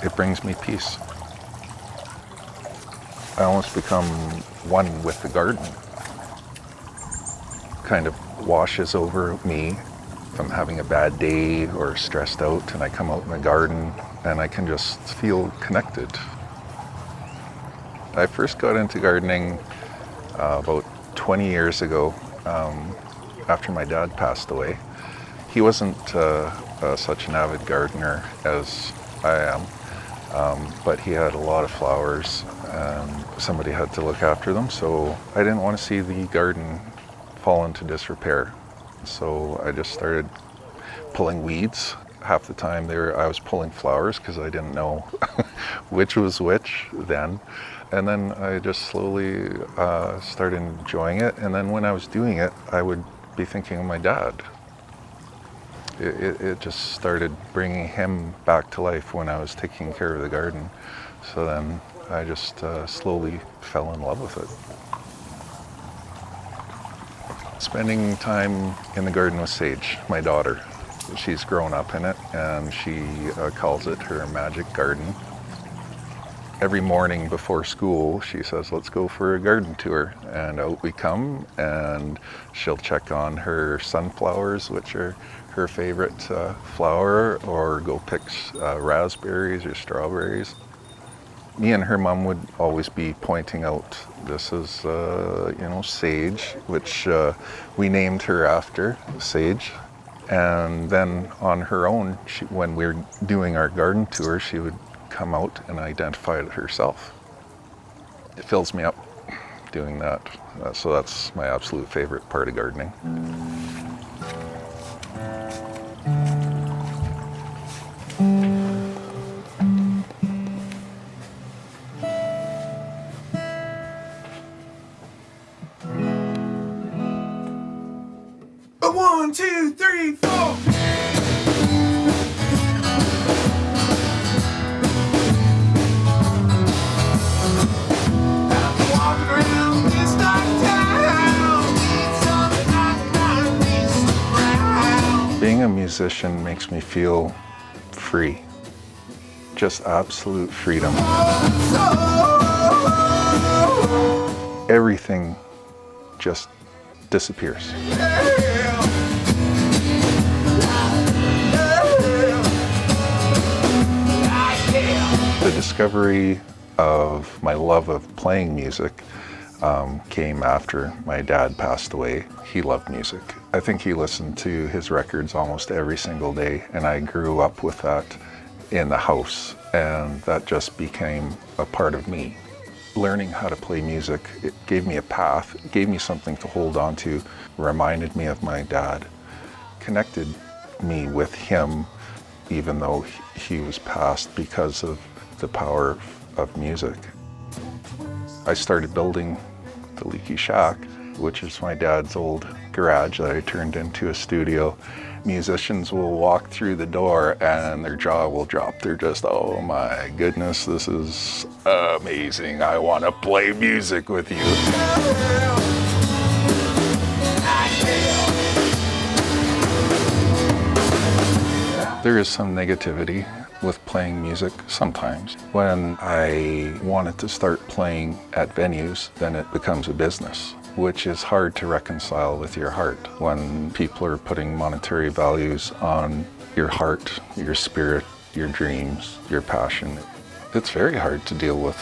It brings me peace. I almost become one with the garden. Kind of washes over me if I'm having a bad day or stressed out, and I come out in the garden and I can just feel connected. I first got into gardening about 20 years ago after my dad passed away. He wasn't such an avid gardener as I am, but he had a lot of flowers and somebody had to look after them, so I didn't want to see the garden fall into disrepair. So I just started pulling weeds. Half the time I was pulling flowers because I didn't know which was which then. And then I just slowly started enjoying it. And then when I was doing it, I would be thinking of my dad. It just started bringing him back to life when I was taking care of the garden. So then I just slowly fell in love with it. Spending time in the garden with Sage, my daughter. She's grown up in it and she calls it her magic garden. Every morning before school, she says, let's go for a garden tour. And out we come, and she'll check on her sunflowers, which are her favorite flower, or go pick raspberries or strawberries. Me and her mom would always be pointing out, this is, Sage, which we named her after, Sage. And then on her own, when we were doing our garden tour, she would come out and identify it herself. It fills me up doing that. So that's my absolute favorite part of gardening. A 1, 2, 3, 4. Being a musician makes me feel free, just absolute freedom. Everything just disappears. The discovery of my love of playing music came after my dad passed away. He loved music. I think he listened to his records almost every single day, and I grew up with that in the house, and that just became a part of me. Learning how to play music, it gave me a path, it gave me something to hold on to, reminded me of my dad, connected me with him, even though he was passed, because of the power of music. I started building the Leaky Shack, which is my dad's old garage that I turned into a studio. Musicians will walk through the door and their jaw will drop. They're just, oh my goodness, this is amazing. I want to play music with you. There is some negativity with playing music sometimes. When I wanted to start playing at venues, then it becomes a business, which is hard to reconcile with your heart. When people are putting monetary values on your heart, your spirit, your dreams, your passion, it's very hard to deal with.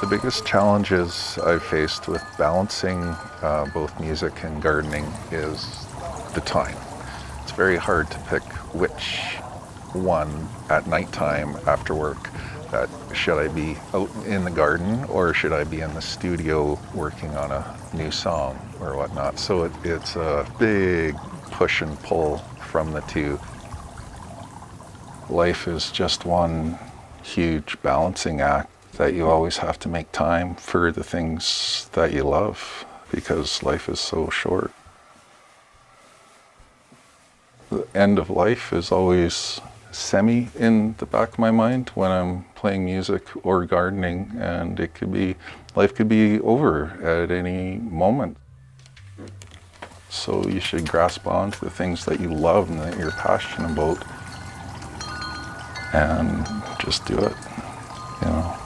The biggest challenges I've faced with balancing both music and gardening is the time. It's very hard to pick which one at nighttime after work that should I be out in the garden or should I be in the studio working on a new song or whatnot. So it's a big push and pull from the two. Life is just one huge balancing act that you always have to make time for the things that you love because life is so short. The end of life is always semi in the back of my mind when I'm playing music or gardening, and life could be over at any moment. So you should grasp on to the things that you love and that you're passionate about and just do it, you know.